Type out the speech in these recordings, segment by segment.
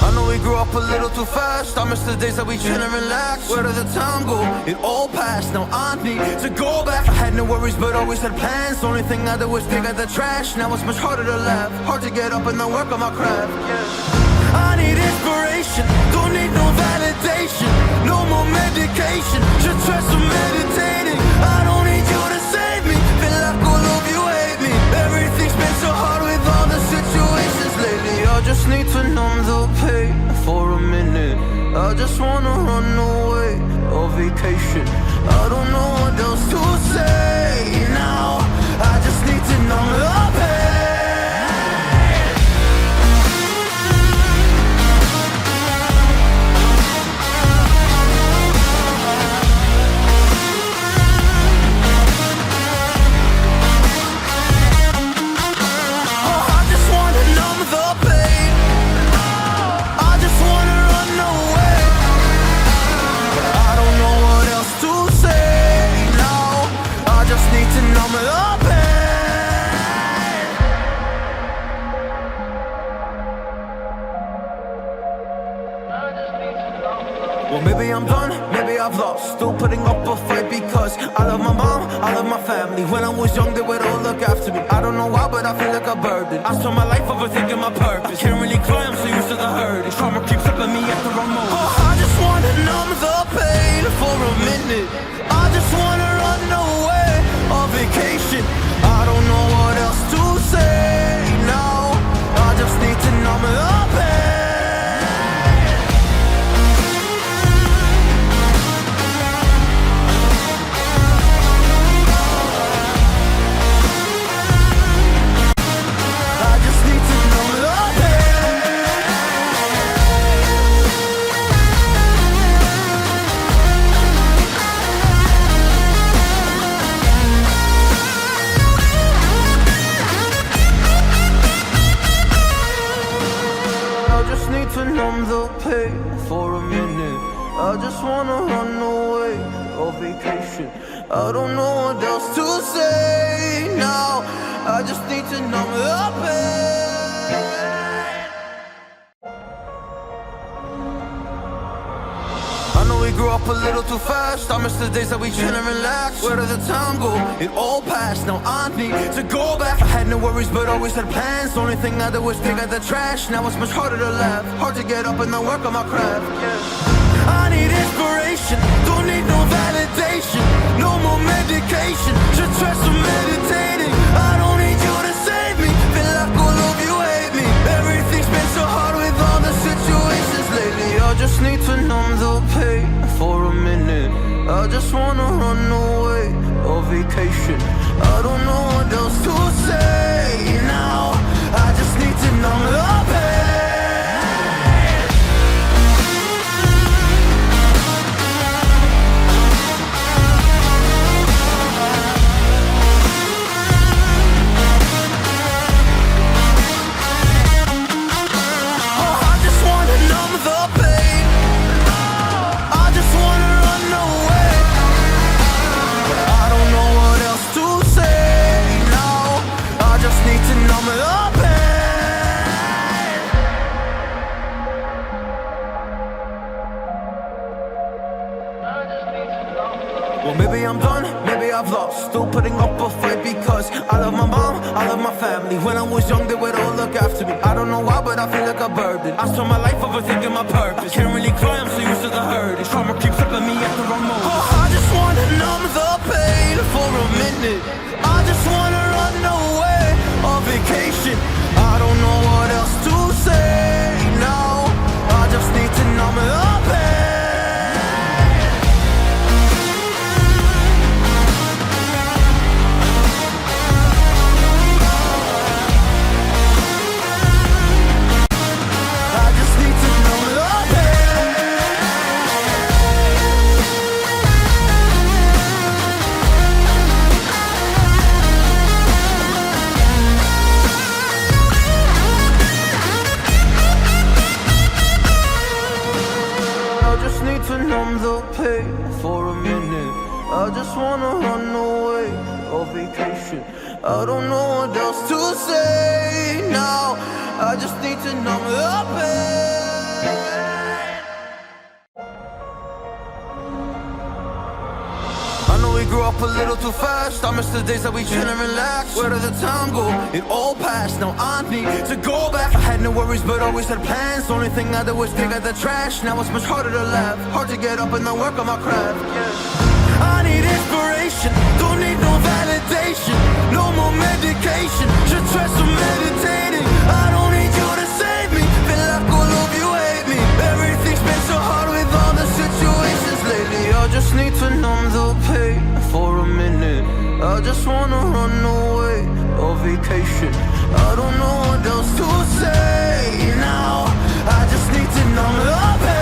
I know we grew up a little too fast. I miss the days that we chill and relax. Where did the time go? It all passed. Now I need to go back. I had no worries but always had plans. Only thing I did was pick out the trash. Now it's much harder to laugh, hard to get up and then work on my craft. I need inspiration, don't need no validation. No more medication, should try some meditating. I don't need you to save me, feel like all of you hate me. Everything's been so hard with all the situations lately. I just need to numb the pain for a minute. I just wanna run away on vacation. I don't know what else to say now. I just need to numb the pain. Well, maybe I'm done, maybe I've lost. Still putting up a fight because I love my mom, I love my family. When I was young, they would all look after me. I don't know why, but I feel like a burden. I spent my life overthinking my purpose. Can't really cry, I'm so used to the hurt. Trauma keeps flipping me at the wrong moment. Oh, I just wanna numb the pain for a minute. I just wanna run away on vacation. I don't know what else to say now. I just need to numb the pain. For a minute, I just wanna run away on vacation. I don't know what else to say now. I just need to numb the pain. I know we grew up a little too fast. I miss the days that we chill and relax. Where did the time go? It all passed. Now I need to go back. I had no worries but always had plans. Only thing I did was pick out the trash. Now it's much harder to laugh, hard to get up and then work on my craft. I need inspiration, don't need no validation. No more medication, should try some meditating. I don't need you to save me, feel like all of you hate me. Everything's been so hard with all the situations lately. I just need to numb the pain for a minute. I just wanna run away on vacation. I don't know what else to say now. I just need to numb the pain. Well, maybe I'm done, maybe I've lost. Still putting up a fight because I love my mom, I love my family. When I was young, they would all look after me. I don't know why, but I feel like a burden. I spent my life overthinking my purpose. Can't really cry, I'm so used to the hurt. Trauma keeps flipping me at the wrong moment. Oh, I just wanna numb the pain for a minute. I just wanna run away on vacation. I don't know what else to say now. I just need to numb the pain. For a minute, I just wanna run away on vacation. I don't know what else to say now. I just need to numb the pain. a little too fast. I miss the days that we chill and relax. Where did the time go? It all passed, now I need to go back. I had no worries but always had plans. Only thing I did was dig out the trash. Now it's much harder to laugh, hard to get up and then work on my craft. I need inspiration, don't need no validation. No more medication, just try some meditating. I don't need you to save me, feel like all of you hate me. Everything's been so hard with all the situations lately. I just need to numb the pain for a minute. I just wanna run away on vacation. I don't know what else to say now. I just need to numb the pain.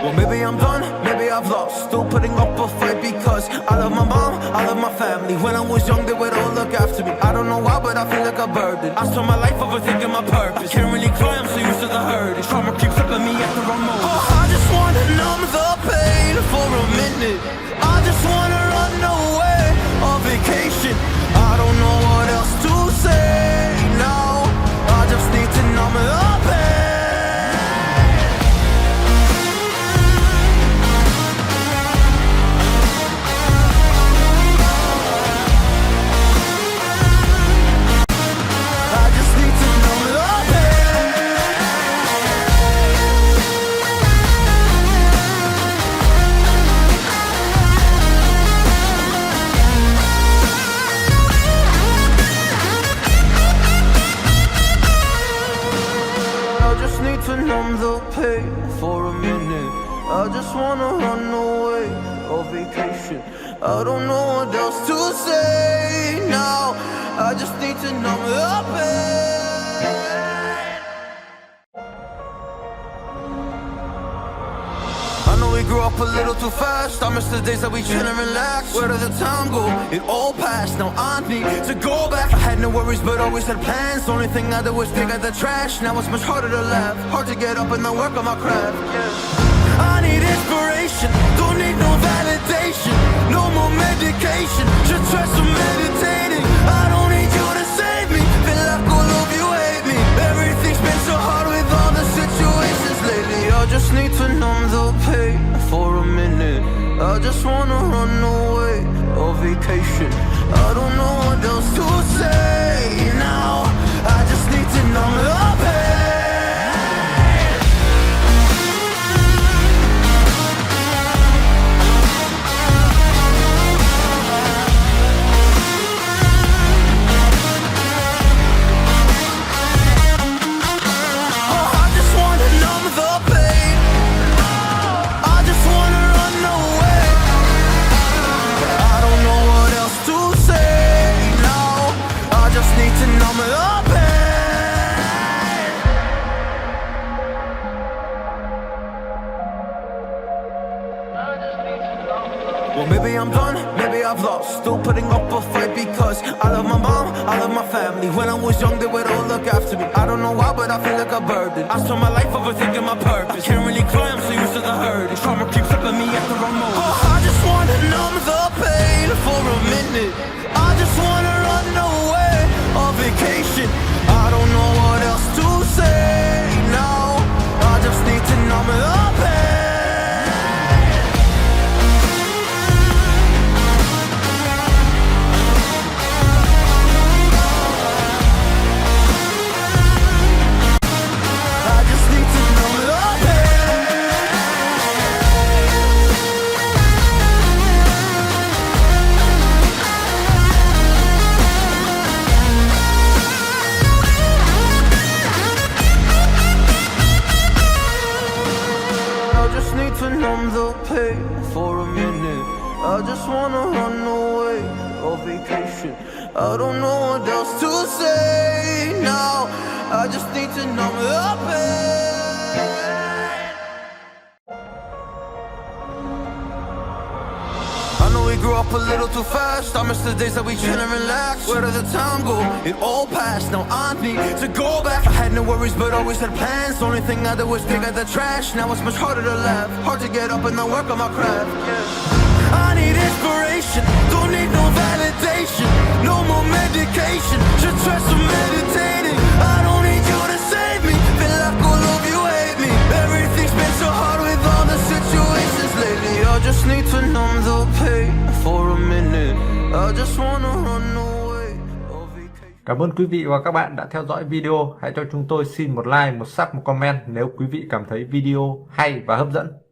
Well, maybe I'm done, maybe I've lost. Still putting up a fight because I love my mom, I love my family. When I was young, they would all look after me. I don't know why, but I feel like a burden. I spent my life overthinking my purpose. Can't really cry, I'm so used to the hurt. Trauma keeps flipping me at the wrong moment. Oh, I just wanna numb the pain for a minute. I just wanna run away on vacation. I don't know what else to say now. I just need to numb the pain. To numb the pain for a minute. I just wanna run away on vacation. I don't know what else to say now. I just need to numb the pain. I know we grew up a little too fast. I miss the days that we chill and relax. Where did the time go? It all passed, now I need to go back. I had no worries but always had plans. Only thing I did was dig out the trash. Now it's much harder to laugh, hard to get up and then work on my craft. I need inspiration, don't need no validation. No more medication, just try some meditating. I don't need you to save me, feel like all of you hate me. Everything's been so hard with all the situations lately. I just need to numb the pain for a minute. I just wanna run away on vacation. I don't know what else to say now. I just need to numb the pain. Well, maybe I'm done, maybe I've lost. Still putting up a fight because I love my mom, I love my family. When I was young, they would all look after me. I don't know why, but I feel like a burden. I spent my life overthinking my purpose. Can't really cry, I'm so used to the hurt. Trauma keeps flipping me at the wrong moment. Oh, I just wanna numb the pain for a minute. I just wanna run away on vacation. I don't know what else to say now. I just need to numb the pain. To numb the pain for a minute. I just wanna run away on vacation. I don't know what else to say now. I just need to numb the pain. we grew up a little too fast. I miss the days that we chill and relax. Where did the time go? It all passed, now I need to go back. I had no worries but always had plans. Only thing I did was pick at the trash. Now it's much harder to laugh, hard to get up and then work on my craft. I need inspiration, don't need no validation. No more medication, just try some meditating. I don't need you to save me, feel like all of you hate me. Everything's been so hard with all the situations lately. I just need to numb the pain for a minute. I just wanna run away. Cảm ơn quý vị và các bạn đã theo dõi video. Hãy cho chúng tôi xin một like, một sub, một comment nếu quý vị cảm thấy video hay và hấp dẫn.